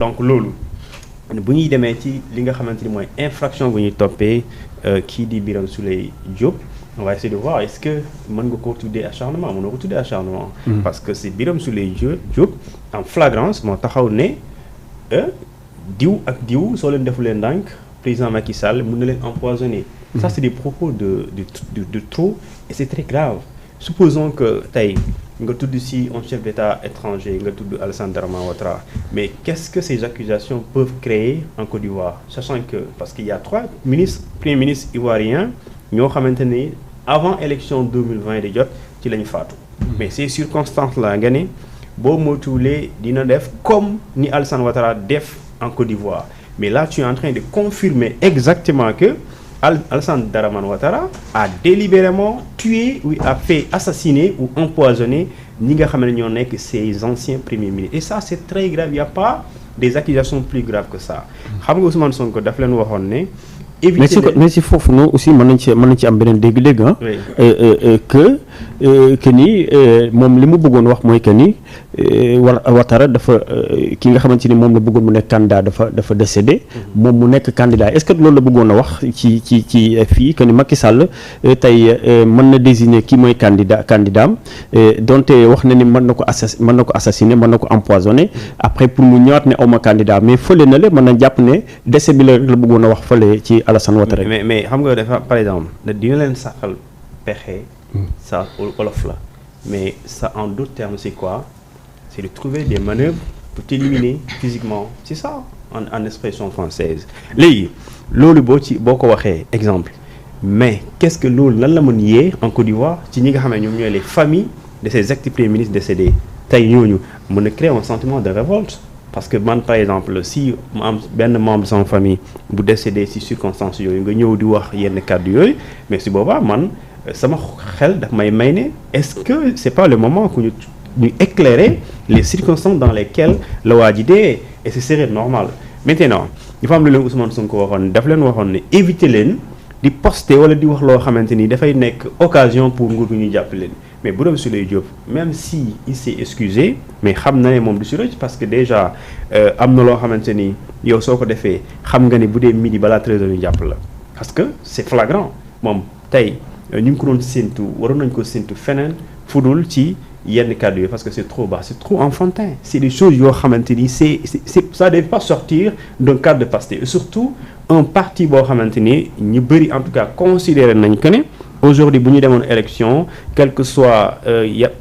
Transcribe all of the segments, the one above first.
donc loolu bu ñuy demee ci li nga xamante ni mooy infraction bu ñuy toppee kii di Birame Souleye Diop on va essayer de voir est-ce que mën nga ko tuddee acharnement mën nga ko tuddee acharnement parce que c'est Birame Souleye Diop en flagrance moo taxaw ne diw ak diw soo leen defu leen ndànk président Macky Sall mën na leen empoisonner ça c'est des propos de trop et c'est très grave supposons que tey nga tudd si un chef d'État étranger nga tudd Alassane Dramane Ouattara mais qu'est-ce que ces accusations peuvent créer en Côte d'Ivoire sachant que parce qu'il y a 3 premiers ministres ivoiriens ñoo xamante ni avant élection 2020 di jot ci la ñu faatu mais ces circonstances là nga ne boo moytuwulee dina def comme ni Alassane Ouattara def en Côte d'Ivoire mais là tu es en train de confirmer exactement que Alassane Dramane Ouattara a délibérément tué ou a fait assassiner ou empoisonner ñi nga xam ne ñoo nekk ces anciens premiers ministres et ça c'est très grave il y a pas des accusations plus graves que ça xam nga Ousmane Sonko daf leen waxoon ne mais si foofu noonu aussi mën nañ ci am beneen dégg-dégg que ni moom li mu bëggoon wax mooy que ni Ouattara dafa ki nga xamante ni moom la bëggoon mu nekk candidat dafa décédé moom mu nekk candidat est-ce que loolu la bëggoon a wax ci fii que ni Macky Sall tey mën na désigner kii mooy candidat am donte wax na ni mën na ko assassiner mën na ko empoisonner après pour mu ñëwaat ne awma candidat mais fële na la mën na jàpp ne décès bi la bëggoon a wax fële ci Alassane Ouattara mais xam nga dafa par exemple dina leen saxal pexe ça wolof la mais ça en d'autres termes c'est quoi c'est de trouver des manœuvres pour t'éliminer physiquement c'est ça en expression française léegi loolu boo ko waxee exemple mais qu'est-ce que loolu lan la mën yee en Côte d'Ivoire ci ñi nga xam ne ñoom ñooy les familles de ces ex-premiers ministres décédés tey ñooñu mën a créer un sentiment de révolte parce que man par exemple si mu am benn membre de sama famille bu décédé ci circonstances yooyu nga ñëw di wax yenn kàddu yooyu mais si boobaa man sama xel daf may ne est-ce que c'est pas le moment que ñu éclairer les circonstances dans lesquelles la waa ji dee et ce serait normal maintenant dafa am lu leen Ousmane Sonko waxoon daf leen waxoon ne éviter leen di poster wala di wax loo xamante ni dafay nekk occasion pour nguur gi ñu jàpp leen mais Birame Souleye Diop même si il s'est excusé mais xam na ne moom du si rëcc parce que déjà am na loo xamante ni yow soo ko defee xam nga ne bu dee midi balaa 13h ñu jàpp la parce que c'est flagrant moom tey ñu ngi ko doon séntu waroon nañu ko séntu feneen fudul ci yenn kàddu yi parce que c'est trop bas c'est trop enfantin c'est des choses yoo xamante ni c'est ça ne devait pas sortir d'un cadre de Pastef et surtout un parti boo xamante ni ñu bëri en tout cas considéré nañ que ne aujourd'hui bu ñu demoon élection quel que soit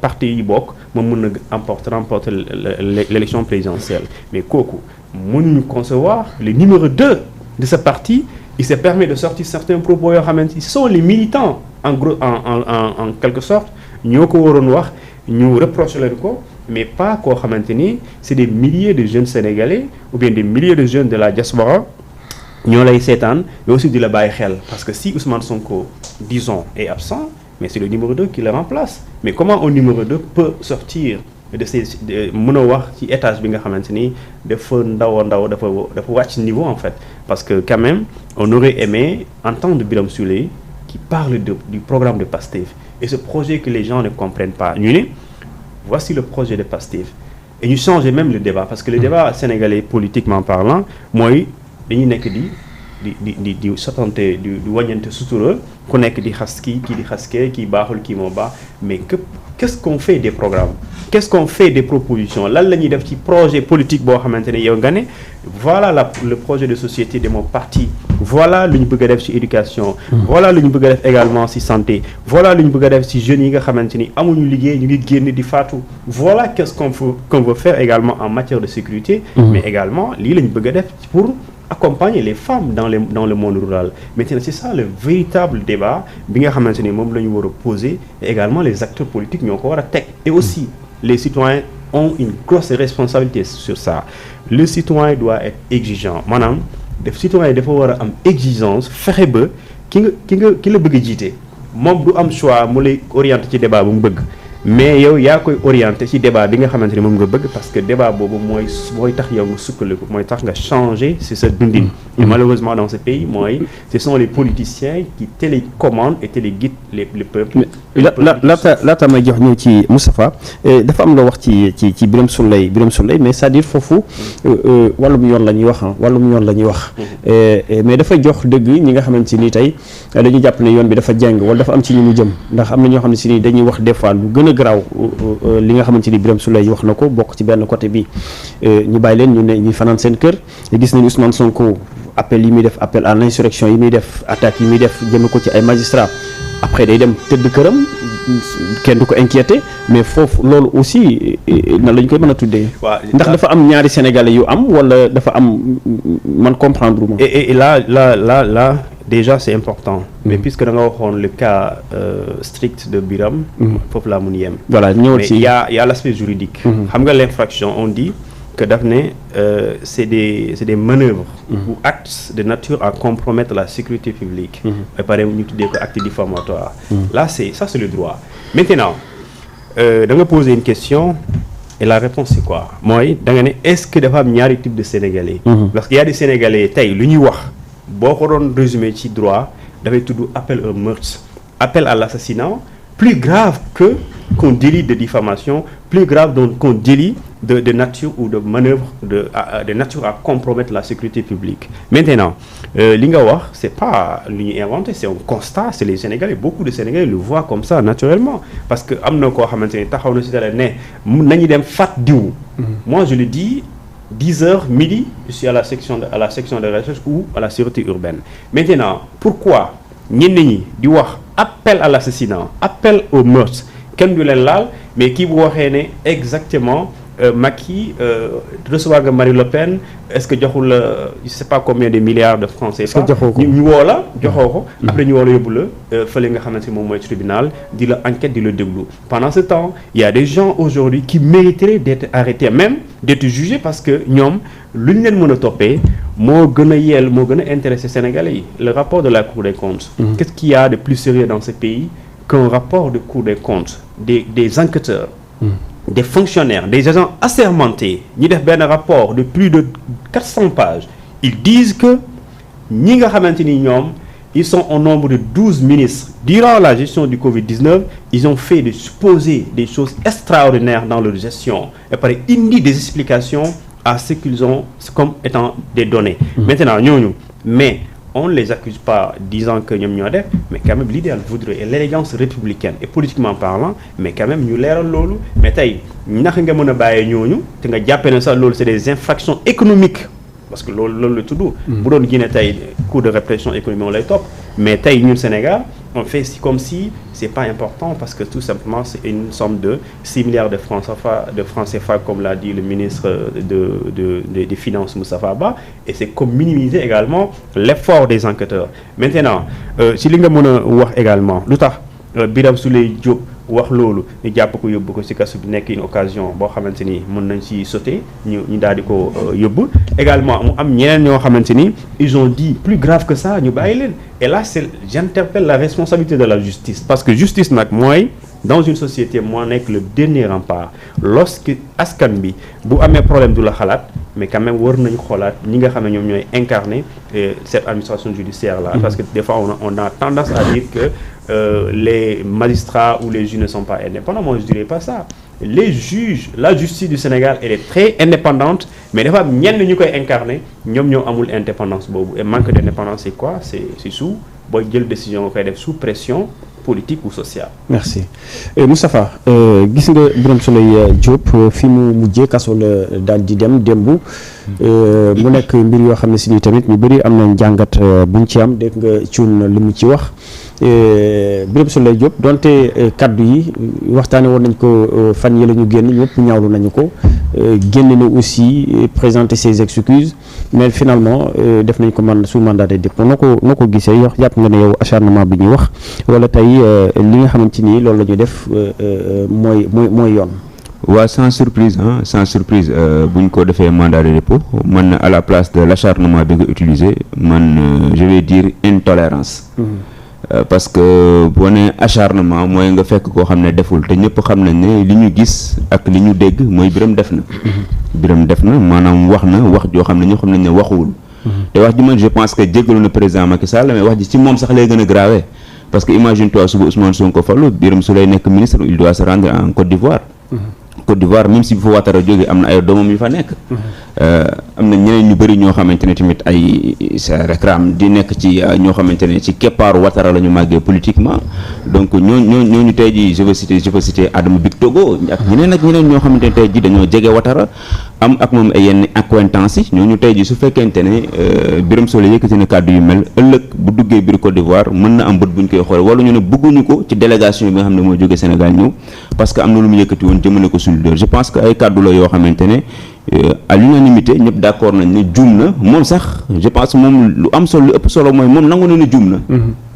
parti yi bokk moom mën na remporter l'élection présidentielle mais kooku mënuñu concevoir le numéro 2 de ce parti il se permet de sortir certains propos yoo xamante ni ce sont les militants en gros en quelque sorte ñoo ko waroon wax ñu reproché leen ko mais pas koo xamante ni c'est des milliers de jeunes sénégalais ou bien des milliers de jeunes de la diaspora ñoo lay seetaan mais aussi di la bàyyi xel parce que si Ousmane Sonko disons est absent mais c'est le numéro 2 qui le remplace mais comment un numéro 2 peut sortir de ces mën a wax ci étage bi nga xamante ni dafa dafa wàcc niveau en fait parce que quand même on aurait aimé entendre Birame Souleye qui parle du programme de Pastef et ce projet que les gens ne comprennent pas ñu ne voici le projet de Pastef et ñu changer même le débat parce que le débat sénégalais politiquement parlant mooy dañuy nekk di sotante di wàññante sutura ku nekk di xas kii di xas kii baaxul kii moo baax mais qu'est-ce qu'on fait des programmes qu'est-ce qu'on fait des propositions lan la ñuy def ci projet politique boo xamante ne yow nga ne voilà le projet de société de mon parti voilà lu ñu bëgg a def ci éducation voilà lu ñu bëgg a def également ci santé voilà lu ñu bëgg a def ci jeunes yi nga xamante ni amuñu liggéey ñu ngi génn di faatu voilà qu'est-ce qu'on veut faire également en matière de sécurité mais également lii la ñu bëgg a def pour accompagner les femmes dans le monde rural maintenant c'est ça le véritable débat bi nga xamante ni moom la ñu war a poser et également les acteurs politiques ñoo ko war a teg et aussi les citoyens ont une grosse responsabilité sur ça le citoyen doit être exigeant maanaam citoyen dafa war a am exigence fexe ba ki la bëgg a jiite moom du am choix mu lay orienter ci débat bu mu bëgg mais yow yaa koy orienté ci débat bi nga xamante ni moom nga bëgg parce que débat boobu mooy tax yow nga sukkandiku mooy tax nga changer ci sa dundin. Et malheureusement dans ce pays ce sont les politiciens qui télécommandent et téléguident les peuples. laata may jox ñëw ci Moustapha dafa am loo wax ci Birame Souleye mais c'est-à-dire foofu wàllum yoon la ñuy wax mais dafa jox dëgg ñi nga xamante ni tey dañu jàpp ne yoon bi dafa jeng wala dafa am ci ñu mu jëm ndax am na ñoo xam ne si ni dañuy wax des fois lu gën a garaaw li nga xamante ni Birame Souleye wax na ko bokk ci benn côté bi ñu bàyyi leen ñu ne ñuy fanaan seen kër gis nañu Ousmane Sonko appel yi muy def appel à l'insurrection yi muy def attaque yi muy def jëme ko ci ay magistrats après day dem tëdd këram kenn du ko inquiété mais foofu loolu aussi nan la ñu koy mën a tuddee. ndax dafa am ñaari sénégalais yu am wala dafa am man comprendre ma. et là déjà c'est important. mais puisque da nga waxoon le cas strict de Birame. foofu laa mun yem. voilà ñëwal ci mais y a l'aspect juridique. xam nga l'infraction on dit que daf ne c'est des manœuvres ou actes de nature à compromettre la sécurité publique. ba pare ñu tuddee ko acte diffamatoire. là c'est le droit. maintenant da nga poser une question et la réponse c'est quoi mooy da nga ne est-ce que dafa am ñaari type de sénégalais. parce que y a des sénégalais tey lu ñuy wax boo ko doon résumé ci droit dafay tudd appel au meurtre appel à l'assassinat plus grave qu'un délit de diffamation plus grave qu'un délit de nature ou de manœuvre de nature à compromettre la sécurité publique. Maintenant li nga wax c'est pas lu ñuy inventé c'est un constat c'est les Sénégalais beaucoup de Sénégalais le voient comme ça naturellement parce que am na koo xamante ne taxaw na si télé ne nañu dem fat diw. moi je le dis 10h midi je suis à la section de recherche ou à la sûreté urbaine. Maintenant pourquoi ñenn ñi di wax appel à l'assassinat appel au meurtre kenn du leen laal mais kii bu waxee ne exactement Macky recevoir nga Marine Le Pen est-ce que joxul la je sais pas combien de milliards de francs CFA ñu woo la joxoo ko après ñu woo la yóbbu la fële nga xamante ni moom mooy tribunal di la enquête di la déglu pendant ce temps il y a des gens aujourd'hui qui mériteraient d'être arrêtés même d'être jugés parce que ñoom lu ñu leen mën a toppee moo gën a intéressé Sénégalais yi le rapport de la Cour des comptes qu'est-ce qu'il y a de plus sérieux dans ce pays qu'un rapport de Cour des comptes des enquêteurs des fonctionnaires, des agents assermentés ñi def benn rapport de plus de 400 pages ils disent que ñi nga xamante ni ñoom ils sont au nombre de 12 ministres durant la gestion du Covid-19 ils ont fait supposer des choses extraordinaires dans leur gestion et par indi des explications à ce qu'ils ont comme étant des données maintenant ñooñu mais on ne les accuse pas disant que ñoom ñoo def mais quand même l'idéal voudrait et l'élégance républicaine et politiquement parlant mais quand même ñu leeral loolu mais tey naka nga mën a bàyyee ñooñu te nga jàppee ne sax loolu c'est des infractions économiques parce que loolu la tudd bu doon Guinée tey cours de répression économique on lay topp mais tey ñun Sénégal on fait comme si c'est pas important parce que tout simplement c'est une somme de 6 milliards de francs CFA comme l'a dit le ministre des Finances Moustapha Ba et c'est comme minimiser également l'effort des enquêteurs maintenant si li nga mën a wax également lu tax Birame Souleye Diop wax loolu ñu jàpp ko yóbbu ko ci kaso bi nekk une occasion boo xamante ni mën nañ ci sauter ñu daal di ko yóbbu également mu am ñeneen ñoo xamante ni ils ont dit plus grave que ça ñu bàyyi leen et là j'interpelle la responsabilité de la justice parce que justice nag mooy dans une société moo nekk le dernier rempart lorsque askan bi bu amee problème du la xalaat mais quand même war nañu xoolaat ñi nga xam ne ñoom ñooy incarner cette administration judiciaire là parce que des fois on a tendance à dire que les magistrats ou les juges ne sont pas indépendants moi je dirais pas ça les juges la justice du Sénégal elle est très indépendante mais dafa am ñenn ñu koy incarner ñoom ñoo amul indépendance boobu et manque d'indépendance c'est quoi c'est sous booy jël décision nga koy def sous pression politique ou sociale. Merci Moustapha gis nga Birame Souleye Diop fi mu mujjee kaso la daal di dem démb mu nekk mbir yoo xam ne si ni tamit ñu bëri am nañ jàngat buñ ci am dégg nga cuun li mu ci wax Birame Souleye Diop donte kaddu yi waxtaane woon nañ ko fan yi la ñu génn ñëpp ñaawlu nañu ko génn na aussi présenter ses excuses mais finalement def nañ ko sous mandat de dépôt noo ko gisee yow jàpp nga ne yow acharnement bi ñuy wax wala tey li nga xamante ni loolu la ñuy def mooy yoon. waaw sans surprise bu ñu ko defee mandat de dépôt man à la place de l'acharnement bi nga utiliser man je vais dire intolérance. parce que boo nee acharnement mooy nga fekk koo xam ne deful te ñëpp xam nañ ne li ñu gis ak li ñu dégg mooy Birame def na. Birame def na maanaam wax na wax joo xam ne ñoo xam nañ ne waxuwul. te wax ji man je pense que jéggalu na président Macky Sall mais wax ji ci moom sax lay gën a grave parce que imagine toi suba Ousmane Sonko fallu Birame su lay nekk ministre il doit se rendre en Côte d'Ivoire. Côte d'Ivoire même si bu fa Ouattara jógee am na ay doomam yu fa nekk. am na ñeneen ñu bëri ñoo xamante ne tamit ay sa réclame di nekk ci ñoo xamante ne ci keppaaru Ouattara la ñu màggee politiquement donc ñooñu tey jii je veux citer Adama Big Togo ak ñeneen ñoo xamante ne tey jii dañoo jege Ouattara am ak moom ay yenn accointance yi ñooñu tey jii su fekkente ne Birame Souleye yëkkati na kàddu yu mel ëllëg bu duggee biir Côte d'Ivoire mën na am bët buñ koy xool wala ñu ne bëgguñu ko ci délégation bi nga xam ne moo jógee Sénégal ñëw parce que am na lu mu yëkkati woon jëmale ko sur je pense que ay kàddu la yoo xamante ne à l'unanimité ñëpp d'accord nañ ne juum na moom sax je pense moom lu am solo lu ëpp solo mooy moom nangu na ne juum na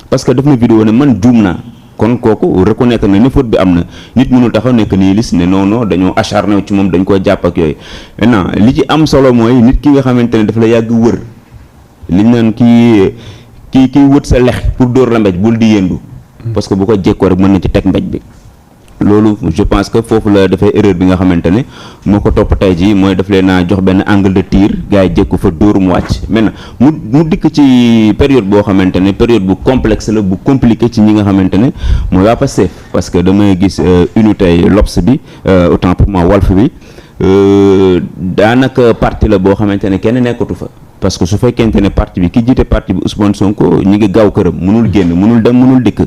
parce que def na vidéo ne man juum naa kon kooku reconnaître na ne faute bi am na nit mënul taxaw nekk nii lis ne non dañoo acharné ci moom dañ koo jàpp ak yooyu maintenant li ci am solo mooy nit ki nga xamante ne dafa la yàgg wër liñ naan kii wët sa lex pour dóor la mbéj bul di yëndu parce que bu ko jekkoo rek mën na ci teg mbéj bi loolu je pense que foofu la dafay erreur bi nga xamante ne moo ko topp tey jii mooy daf leen a jox benn angle de tir gars yi jékku fa dóor mu wàcc maintenant mu dikk ci période boo xamante ne période bu complexe la bu compliqué ci ñi nga xamante ne mooy waa Pastef parce que damay gis unité L'Obs bi autant pour moi Walf bi daanaka parti la boo xamante ne kenn nekkatu fa parce que su fekkente ne parti bi ki jiite parti bi Ousmane Sonko ñi ngi gaaw këram mënul génn mënul dem mënul dikk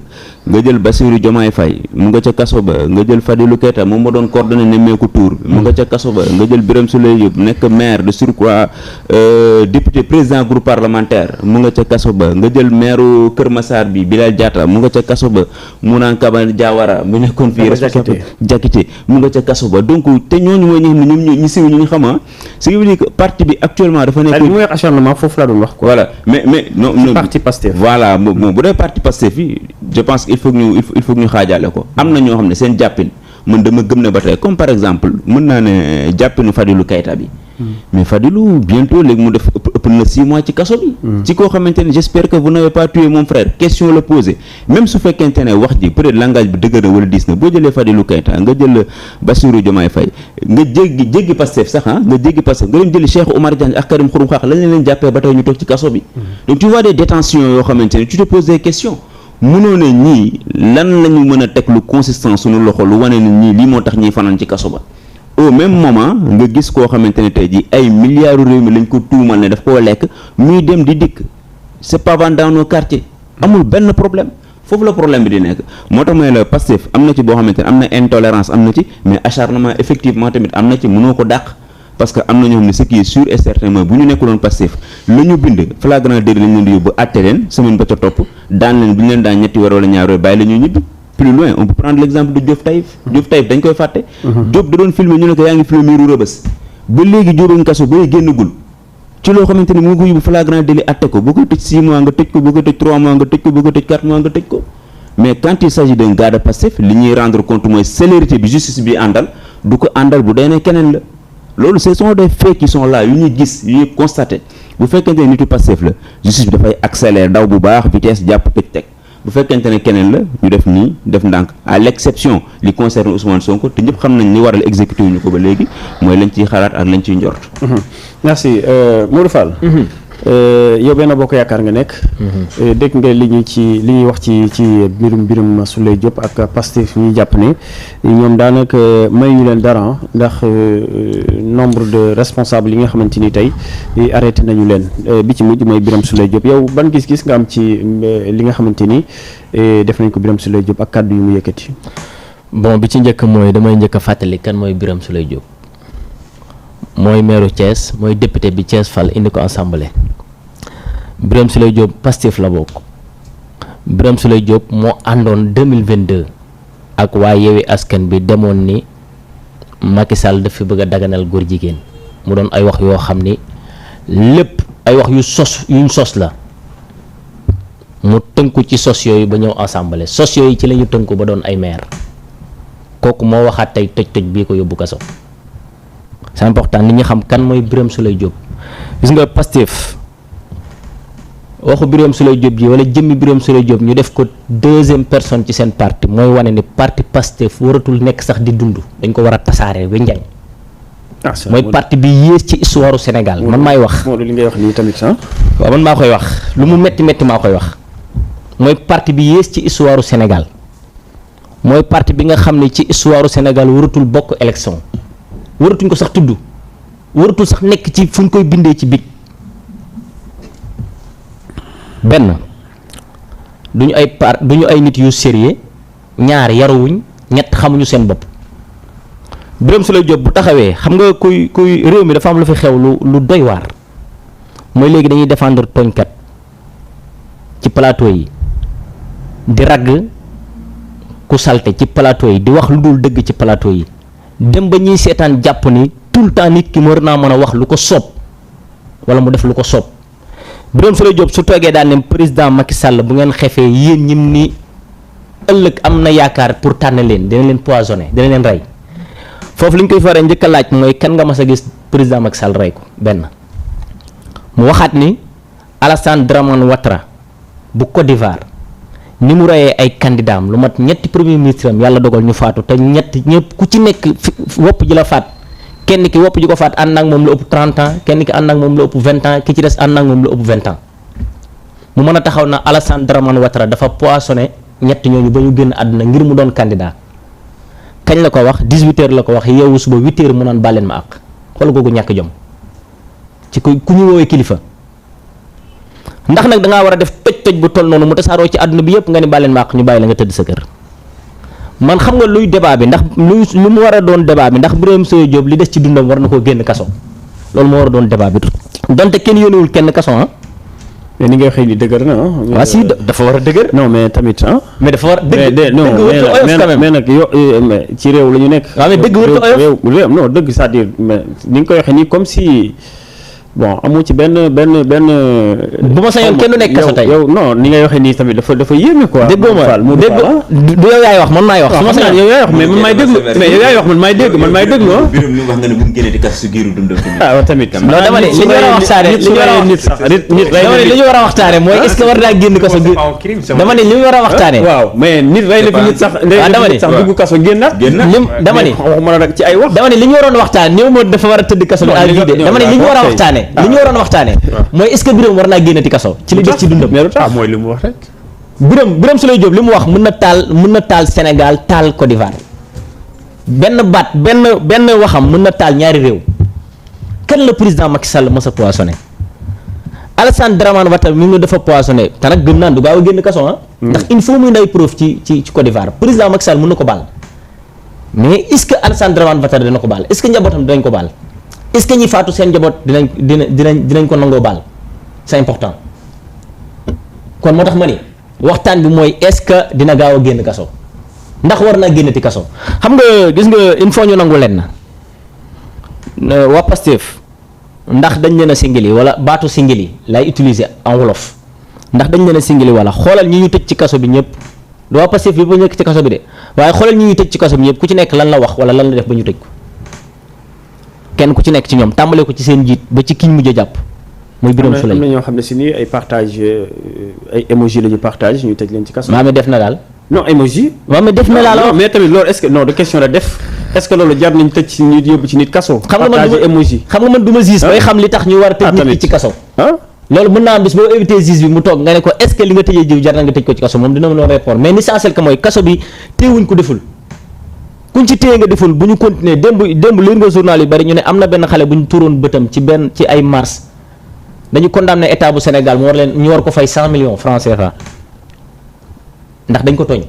nga jël Bassirou Diomaye Faye mu nga ca kaso ba nga jël Fadilou Keita moom ma doon coordonné nemmeeku tour bi mu nga ca kaso ba nga jël Birame Souleye Diop nekk maire de surcroît député président groupe parlementaire mu nga ca kaso ba nga jël maire Kër Massar bi Bilal Diatta mu nga ca kaso ba Mouna Kaba Diawara mu nekkoon fii responsable Diakité mu nga ca kaso ba donc te ñooñu mooy ñi xam ne ñoom ñi siw ñu xama ce qui veut dire que parti bi actuellement dafa nekk foofu laa doon wax quoi. voilà mais non parti Pastef voilà bon bu dee parti Pastef yi je pense qu'il faut que ñu xaajaale ko am na ñoo xam ne seen jàppin man dama gëm ne ba tey comme par exemple mën naa ne jàppinu Fadilou Keita bi mais Fadilou bientôt léegi mu def ëpp na 6 mois ci kaso bi ci koo xamante ne j'espère que vous n'avez pas tué mon frère question la posée même su fekkente ne wax ji peut-être langage bi dëgër na wala diis na boo jëlee Fadilou Keita nga jël Bassirou Diomaye Faye nga jéggi Pastef sax nga jéggi Pastef nga dem jëli Cheikh Oumar Diagne ak Karim Xurum Xax lañ leen jàppee ba tey ñu toog ci kaso bi donc tu vois des détentions yoo xamante ne tu te poses des questions mënoo ne ñii lan la ñu mën a teg lu consistant suñu loxo lu wane ne ñii lii moo tax ñiy fanaan ci kaso ba au même moment nga gis koo xamante ne tey jii ay milliards réew mi lañ ko tuumal ne daf koo lekk muy dem di dikk c'est pas dans nos quartiers amul benn problème foofu la problème bi di nekk moo tax mooy la Pastef am na ci boo xamante ne am na intolérance am na ci mais acharnement effectivement tamit am na ci mënoo ko dàq parce que am na ñoo xam ne ce qui est sûr et certain mooy bu ñu nekkuloon Pastef la ñu bind flagrant délit lañ leen di yóbbu àtte leen semaine ba ca topp daan leen bu ñu leen daan ñetti weer wala ñaar weer bàyyi la ñuy ñibbi plus loin on peut prendre l'exemple de Diop Taïf dañ koy fàtte Diop da doon filmer ñu ne ko yaa ngi filmer miiru Rëbës ba léegi Diop a ngi kaso ba génnagul ci loo xamante ne mu ngi ko yóbbu flagrant délit àtte ko boo koy tëj 6 mois nga tëj ko boo koy tëj 3 mois nga tëj ko boo koy tëj 4 mois nga tëj ko mais quand il s'agit d'un gars de Pastef li ñuy rendre compte mooy célérité bi justice bi àndal du ko àndal bu dee ne keneen la loolu ce sont des faits qui sont là yu ñuy gis yu ñuy constaté bu fekkente ne nitu Pastef la justice bi dafay accélérer daw bu baax vitesse jàpp tëj teg bu fekkente ne keneen la ñu def nii def ndànk à l'exception li concerne Ousmane Sonko te ñëpp xam nañ li waral exécuté wuñu ko ba léegi mooy lañ ciy xalaat ak lañ ciy njort. merci Modou Fall. yow Benno Bokk Yaakaar nga nekk. dégg nga li ñuy wax ci mbirum Birame Souleye Diop ak Pastef ñuy jàpp ne ñoom daanaka may ñu leen dara ndax nombre de responsables yi nga xamante ni tey arrêté nañu leen bi ci mujj mooy Birame Souleye Diop yow ban gis-gis nga am ci li nga xamante ni def nañ ko Birame Souleye Diop ak kàddu yu mu yëkkati. bon bi ci njëkk mooy damay njëkk a fàttali kan mooy Birame Souleye Diop. mooy maire Thiès mooy député bi Thiès fal indi ko assemblée Birame Souleye Diop Pastef la bokk Birame Souleye Diop moo àndoon 2022 ak waa Yewwi Askan bi demoon ni Macky Sall daf fi bëgg a daganal góor jigéen mu doon ay wax yoo xam ni lépp ay wax yuñ sos la mu tënku ci sos yooyu ba ñëw assemblée sos yooyu ci la ñu tënku ba doon ay maire kooku moo waxaat tey tëj bii ko yóbbu kaso. c'est important nit ñi xam kan mooy Birame Souleye Diop gis nga Pastef waxu Birame Souleye Diop ji wala jëmmi Birame Souleye Diop ñu def ko deuxième personne ci seen parti mooy wane ni parti Pastef waratul nekk sax di dund dañ ko war a tasaare ba njañ mooy parti bi yées ci histoire u Sénégal man maay wax li ngay wax nii tamit waaw man maa koy wax lu mu metti maa koy wax mooy parti bi yées ci histoire u Sénégal mooy parti bi nga xam ne ci histoire u Sénégal waratul bokk élection waratuñ ko sax tudd waratul sax nekk ci fu ñu koy bindee ci big benn duñu ay nit yu sérieux ñaar yaruwuñ ñett xamuñu seen bopp Birame Souleye Diop bu taxawee xam nga kuy réew mi dafa am lu fi xew lu doy waar mooy léegi dañuy défendre tooñkat ci plateau yi di ragg ku salte ci plateau yi di wax lu dul dëgg ci plateau yi dem ba ñuy seetaan jàpp ni tout le temps nit ki war naa mën a wax lu ko soob wala mu def lu ko soob Birame Souleye Diop su toogee daal ne président Macky Sall bu ngeen xefee yéen ñim ni ëllëg am na yaakaar pour tànn leen dina leen poisonné dina leen rey foofu li ñu koy faree njëkk a laaj mooy kan nga mas a gis président Macky Sall rey ko benn mu waxaat ni Alassane Dramane Ouattara bu Côte d'Ivoire ni mu reyee ay candidat am lu mat ñetti premier ministre am yàlla dogal ñu faatu te ñëpp ku ci nekk wopp ji la faat kenn ki wopp ji ko faat ànd ak moom la ëpp 30 ans kenn ki ànd ak moom la ëpp 20 ans ki ci des ànd ak moom la ëpp 20 ans mu mën a taxaw na Alassane Dramane Ouattara dafa poissonné ñett ñooñu ba ñu génn àdduna ngir mu doon candidat kañ la ko wax 18h la ko wax yeewu suba 8h mu naan bàlleen ma àq xool googu ñàkk jom ci ku ñu woowee kilifa ndax nag da ngaa war a def toj bu toll noonu mu tasaaroo ci àdduna bi yëpp nga ni bàlleen ma àq ñu bàyyi la nga tëdd sa kër man xam nga luy débat bi ndax lu mu war a doon débat bi ndax Birame Souleye Diop li des ci dundam war na koo génn kaso loolu moo war a doon débat bi donte kenn yónniwul kenn kaso mais ni nga waxee ni dëgër na waaw si dafa war a dëgër. non mais tamit mais dafa war a dëgg non mais nag yow ci réew la ñu nekk. waaw mais dëgg wërta oyof réew non dëgg c'est-à-dire mais ni nga koy waxee nii comme si bon amu ci benn. bu ma sañoon kenn du nekk kaso tey yow non ni ngay waxee nii tamit dafa yéeme quoi. déggoo ma dégg du yow yaay wax man maay wax. su ma sañoon yow yaay wax mais man maay déglu mais yow yaay wax man maay dégg man maay déglu ah. Birame li wax nga ne bu mu génnee di kas su giiru dundam. ah tamit. non dama ne li ñu war a waxtaane li ñu war a waxtaane mooy est-ce que war naa génn kaso gi dama ne li ñu war a waxtaane waaw mais nit rey na fi nit sax dugg kaso génnaat dama ne waxuma la rek ci ay wax dama ne li ñu waroon waxtaane néew moo dafa war a tëdd kaso bi à vie de dama ne li ñu war a waxtaane li ñu waroon waxtaane mooy est-ce que Birame war naa génnati kaso ci li des ci dundam mooy li mu wax rek Birame Souleye Diop li mu wax mën na taal Sénégal taal Côte d'Ivoire benn baat benn waxam mën na taal ñaari réew kan la président Macky Sall mos a poissonné Alassane Dramane Ouattara mi ngi dafa poissonné te nag gëm naan du gaaw a génn kaso ndax il faut muy nday preuve ci Côte d'Ivoire président Macky Sall mën na ko baal mais est-ce que Alassane Dramane Ouattara dina ko baal est-ce que njabootam dinañ ko baal est-ce que ñi faatu seen njaboot dinañ ko nangoo baal c'est important kon moo tax ma ni waxtaan bi mooy est-ce que dina gaaw a génn kaso ndax war naa génnati kaso xam nga gis nga il faut ñu nangu leen na waa Pastef ndax dañ leen a singili wala baatu singili lay utiliser en wolof ndax dañ leen a singili wala xoolal ñi ñu tëj ci kaso bi ñëpp du waa Pastef bi ba nekk ci kaso bi de waaye xoolal ñi ñu tëj ci kaso bi ñëpp ku ci nekk lan la wax wala lan la def ba ñu tëj ko kenn ku ci nekk ci ñoom tàmbalee ko ci seen njiit ba ci kiñ mujj a jàpp muy Birame Souleye. am na ñoo xam ne si nii ay partage ay émoji la ñu partage ñu tëj leen ci kaso. Maame def na daal. non émoji. Maame def na daal mais tamit loolu est-ce que non de question la def est-ce que loolu jar nañ tëj ci nit yóbbu ci nit kaso. partage émoji xam nga man du ma gis bay xam li tax ñu war a tëj nit ci kaso. loolu mën naa am bis boo éviter juge bi mu toog nga ne ko est-ce que li nga tëjee jiw jar na nga tëj ko ci kaso moom dina mën a répondre mais l'essentiel que mooy kaso bi téewuñ ko deful kuñ ci téye nga deful bu ñu continuer démb liir nga journal yu bari ñu ne am na benn xale bu ñu turoon bëtam ci ay mars dañu condamné état bu Sénégal ñu war ko fay 100 millions francs CFA ndax dañ ko tooñ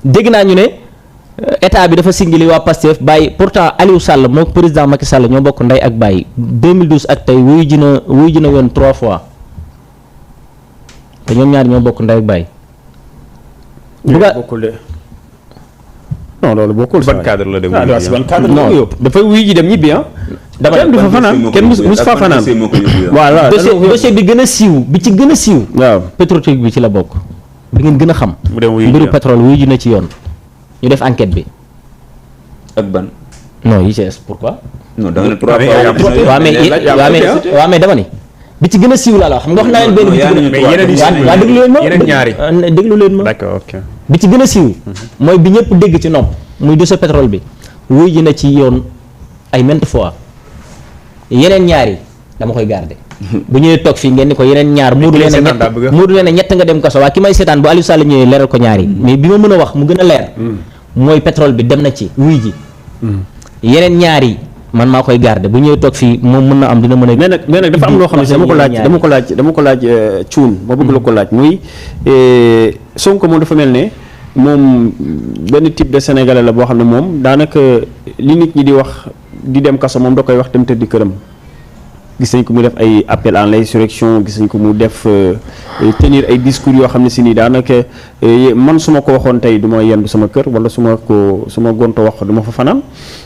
dégg naa ñu ne état bi dafa singili waa Pastef bàyyi pourtant Aliou Sall moo président Macky Sall ñoo bokk ndey ak bàyyi 2012 ak tey wuyu ji na yoon 3 fois te ñoom ñaar ñoo bokk ndey ak bàyyi. bokkul de non loolu bokkul. ban cadre la dem ban cadre la yóbbu dafay wuyu ji dem ñibbi dama kenn du fa fanaan kenn mus fa fanaan. voilà dossier bi gën a siiw bi ci gën a siiw. waaw Petro-Tim bi ci la bokk. bi ngeen gën a xam. mbiru pétrole wuyu ji na ci yoon. ñu def enquête bi. ak ban. non IGS pourquoi. non da nga ne 3 fois. waaw mais dama ni bi ci gën a siiw laa la wax xam nga wax naa leen benn bi ci gën a mais yeneen yi siiw waa déglu leen ma yeneen ñaari déglu leen ma d'accord ok bi ci gën a siiw mooy bi ñëpp dégg ci nopp muy dossier pétrole bi wuy ji na ci yoon ay maintes fois yeneen ñaar yi dama koy garder bu ñëwee toog fii ngeen ni ko yeneen ñaar Modou leen a ñett nga dem kaso waa ki may seetaan bu Aliou Sall ñëwee leeral ko ñaar yi mais bi ma mën a wax mu gën a leer mooy pétrole bi dem na ci wuy ji yeneen ñaar yi man maa koy garder bu ñëwee toog fii moom mën na am dina mën a mais nag dafa am loo xam ne dama ko laaj cuun ma bëgg la ko laaj muy Sonko moom dafa mel ne moom benn type de sénégalais la boo xam ne moom daanaka li nit ñi di wax di dem kaso moom da koy wax dem tëddi këram gis nañ ko mu def ay appel à l'insurrection gis nañ ko mu def tenir ay discours yoo xam ne si nii daanaka man su ma ko waxoon tey du ma yendu sama kër wala su ma gonto wax du ma fa fanaan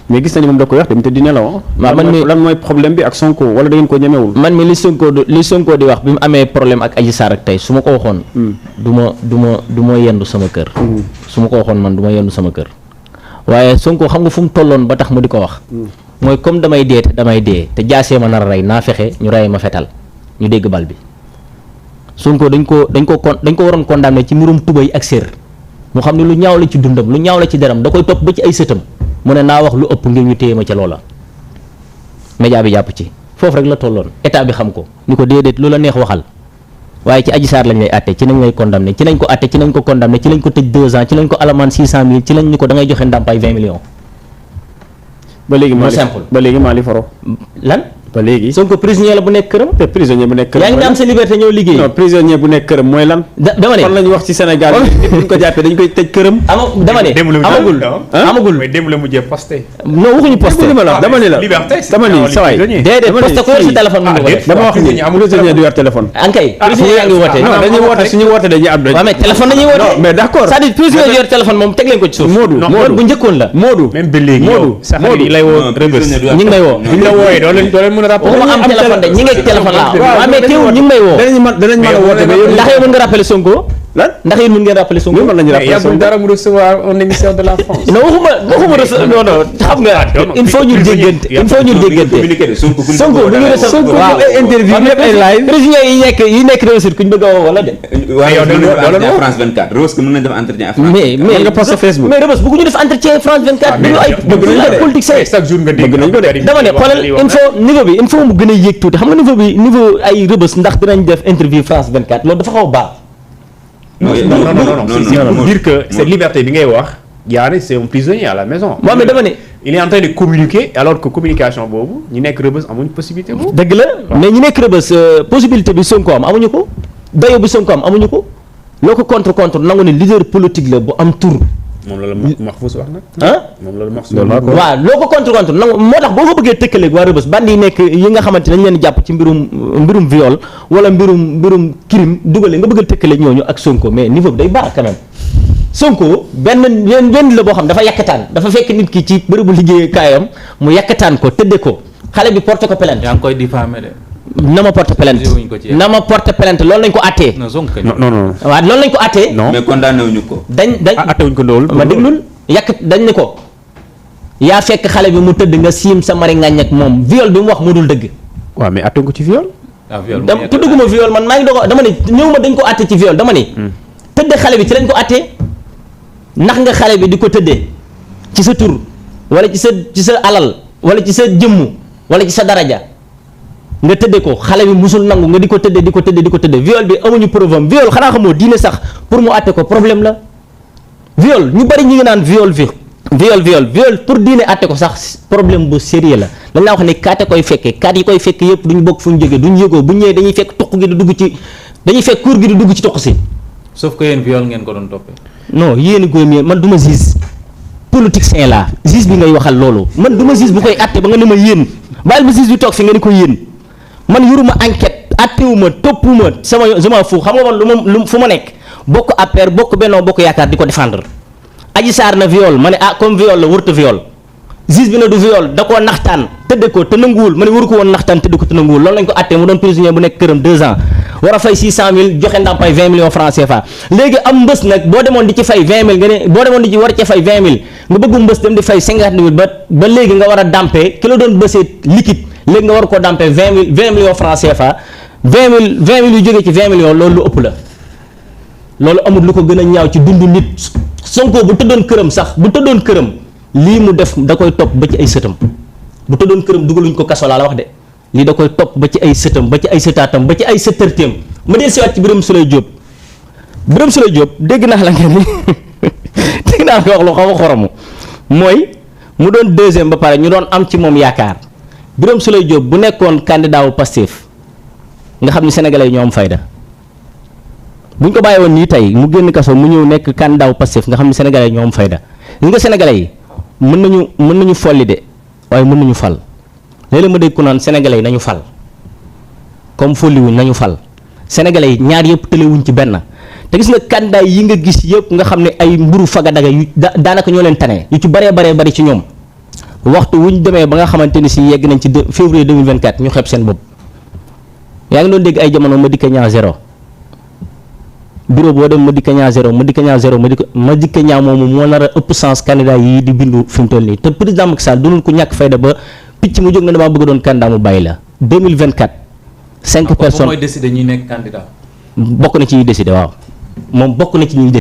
mais gis nañ moom da koy wax dem tëddi nelaw. lan mooy problème bi ak Sonko wala da ngeen ko ñemewul. man mi li Sonko di wax bi mu amee problème ak Adji Sarr ak tey su ma ko waxoon. du ma yendu sama kër. su ma ko waxoon man du ma yendu sama kër waaye Sonko xam nga fu mu tolloon ba tax mu di ko wax. mooy comme damay dee te jaasee ma nar a rey naa fexe ñu rey ma fetal ñu dégg bal bi Sonko dañ ko waroon condamné ci mbirum tubay ak sér mu xam ne lu ñaaw la ci dundam lu ñaaw la ci deram da koy topp ba ci ay sëtam mu ne naa wax lu ëpp ngir ñu téye ma ca loola média bi jàpp ci foofu rek la tolloon état bi xam ko ñu ko déedéet lu la neex waxal waaye ci Adji Sarr lañ lay àtte ci nañ lay condamné ci nañ ko àtte ci nañ ko condamné ci lañ ko tëj 2 ans ci lañ ko alamaan 600 000 ci lañ ñu ko da ngay joxe ndàmpaay 20 millions ba léegi Mali faro lan ba léegi Sonko prisonnier la bu nekk këram. te prisonnier bu nekk këram yaa ngi am sa liberté ñëw liggéey. non prisonnier bu nekk këram mooy lan. dama ne fan la ñu wax ci Sénégal nit bu ñu ko jàppee dañ koy tëj këram. dama ne amagul mais démb la mujjee posté. non waxuñu posté dama ni la sa waay déedéet posté ko yor si téléphone mu ngi ko def. dama wax ni prisonnier du yor téléphone. ankay prisonnier yaa ngi woote. non dañuy woote suñu woote dañuy am. waaw mais téléphone dañuy woote. non mais d'accord c'est-à-dire prisonnier yor téléphone moom teg leen ko ci suuf. Modou bu njëkkoon la. Modou même ba léegi yow sa xarit yi lay woo Rebeuss ñu ngi may woo. buñ la wooyee doo leen mën a rappelé. waxuma am téléphone de ñi ngi téléphone laa waaw mais teewul ñu ngi may woo. danañ mën a woote ndax yow mën nga rappeler Sonko. lan ndax yéen mën ngeen rappeler Sonko. mën nañu rappeler Sonko dara mu recevoir une émission de la France. non waxuma non xam nga il faut ñu déggante Sonko bu ñu recevoir waaw interview lépp ay live prisonniers yi nekk réussir ku ñu bëgg a woo wala de. waaw yow France 24 Rose que mën nañ def entretien à France. mais nga posté Facebook mais Rebeuss bëgguñu def entretien France 24 duñu ay politique chaque jour nga dégg nañ ko de dama ne xoolal il faut mu gën a yéeg tuuti xam nga niveau ay Rebeuss ndax dinañ def interview France 24 loolu dafa xaw a baax. non pour dire que cette liberté bi ngay wax Diané c'est un prisonnier à la maison. waaw mais dama ne. il est en train de communiquer alors que communication boobu ñu nekk Rebeuss amuñu possibilité boobu. dëgg la mais ñu nekk Rebeuss possibilité bi Sonko am amuñu ko dayo bi Sonko am amuñu ko loo ko contre nangu ne leader politique la bu am tur. moom la Mahfouz wax nag. moom la Mahfouz waaw loo ko contre nangu moo tax boo ko bëggee tëkkaleeg waa Rebeuss bandi yi nekk yi nga xamante ne dañ leen jàpp ci mbirum viol wala mbirum crime dugale nga bëggal tëkkaleeg ñooñu ak Sonko mais niveau bi day baax quand même Sonko benn la boo xam dafa yàkkataan dafa fekk nit ki ci bërëbu liggéeyukaayam mu yàkkataan ko tëdde ko xale bi porte ko plainte. yaa ngi koy diffamé de. na ma porte plainte loolu lañ ko attee. non waaw loolu lañ ko attee. non mais condamné wuñu ko. dañ atte wuñ ko loolu. ma déglul dañ ne ko yaa fekk xale bi mu tëdd nga siim sa mari ngañ ak moom viol bi mu wax mu dul dëgg. waaw mais atte ko ci viol. tudduguma viol man maa ngi doog dama ne ñëw ma dañ ko atte ci viol dama ne. tëdd xale bi ci lañ ko attee ndax nga xale bi di ko tëddee ci sa tur wala ci sa alal wala ci sa jëmm wala ci sa daraja nga tëddee ko xale bi musul nangu nga di ko tëddee viol bi amuñu preuve am viol xanaa xamoo diine sax pour mu àtte ko problème la viol ñu bari ñi ngi naan viol pour diine àtte ko sax problème bu sérieux la dañ laa wax ne kaate koy fekkee kaat yi koy fekk yëpp duñu bokk fu ñu jógee duñu yëgoo bu ñëwee dañuy fekk tuq gi di dugg ci dañuy fekk kuur gi di dugg ci tuq si. sauf que yéen viol ngeen ko doon toppee. non yéen góor mi man du ma juge politicien laa juge bi ngay waxal loolu man du ma juge bu koy àtte ba nga ne ma yéen bàyyil ba juge bi toog fi nga ni ko yéen man yoruma enquête àttewuma toppuma sama sama fu xam nga man lu fu ma nekk bokk APR bokk Benno Bokk Yaakaar di ko défendre. Adji Sarr na viol ma ne comme viol la wërta viol juge bi na du viol da koo naxtaan tëdde ko te nanguwul ma ne waru ko woon naxtaan tëdd ko te nanguwul loolu lañ ko àttee mu doon prisonnier bu nekk këram 2 ans war a fay 600 000 joxe ndàmpaay 20 millions francs CFA léegi am mbës nag boo demoon di ci fay 20 000 nga ne boo demoon di ci war ci fay 20 000 nga bëggu mbës dem di fay 50 000 ba léegi nga war a dàmpee ki la doon bësee liquide léegi nga war koo dàmpee 20 millions francs CFA 20 000 yu jógee ci 20 millions loolu lu ëpp la loolu amul lu ko gën a ñaaw ci dundu nit. Sonko bu tëddoon këram sax bu tëddoon këram lii mu def da koy topp ba ci ay sëtam bu tëddoon këram dugaluñ ko kaso laa la wax de lii da koy topp ba ci ay sëtam ba ci ay sëtaatam ba ci ay sëtërteem ma del siwaat ci Birame Souleye Diop. Birame Souleye Diop dégg naa la ngeen ni dégg naa nga wax lu xaw a xoromu mooy mu doon deuxième ba pare ñu doon am ci moom yaakaar Birame Souleye Diop bu nekkoon candidat wu Pastef nga xam ni sénégalais yi ñoo am fayda bu ñu ko bàyyi woon nii tey mu génn kaso mu ñëw nekk candidat wu Pastef nga xam ni sénégalais yi ñoo am fayda li nga sénégalais yi mën nañu folli de waaye mën nañu fal léeg-léeg ma dégg ku naan sénégalais yi nañu fal comme folliwuñ nañu fal sénégalais yi ñaar yëpp tëlewuñ ci benn te gis nga candidat yi nga gis yëpp nga xam ne ay mburu fagadaga yu daanaka ñoo leen tane yu ci baree bari ci ñoom waxtu wu ñu demee ba nga xamante ni si yegg nañ ci février 2024 ñu xeeb seen bopp yaa ngi doon dégg ay jamono Madické Niang 0 bureau boo dem Madické Niang 0 Madické Niang moomu moo nar a ëpp sens candidat yi di bindu fi mu toll nii te président Macky Sall doonul ku ñàkk fayda ba picc mu jóg na damaa bëgg doon candidat mu bàyyi la 2024 5 personnes mooy décider ñi nekk candidat bokk na ci ñuy décider waaw moom bokk na ci ñuy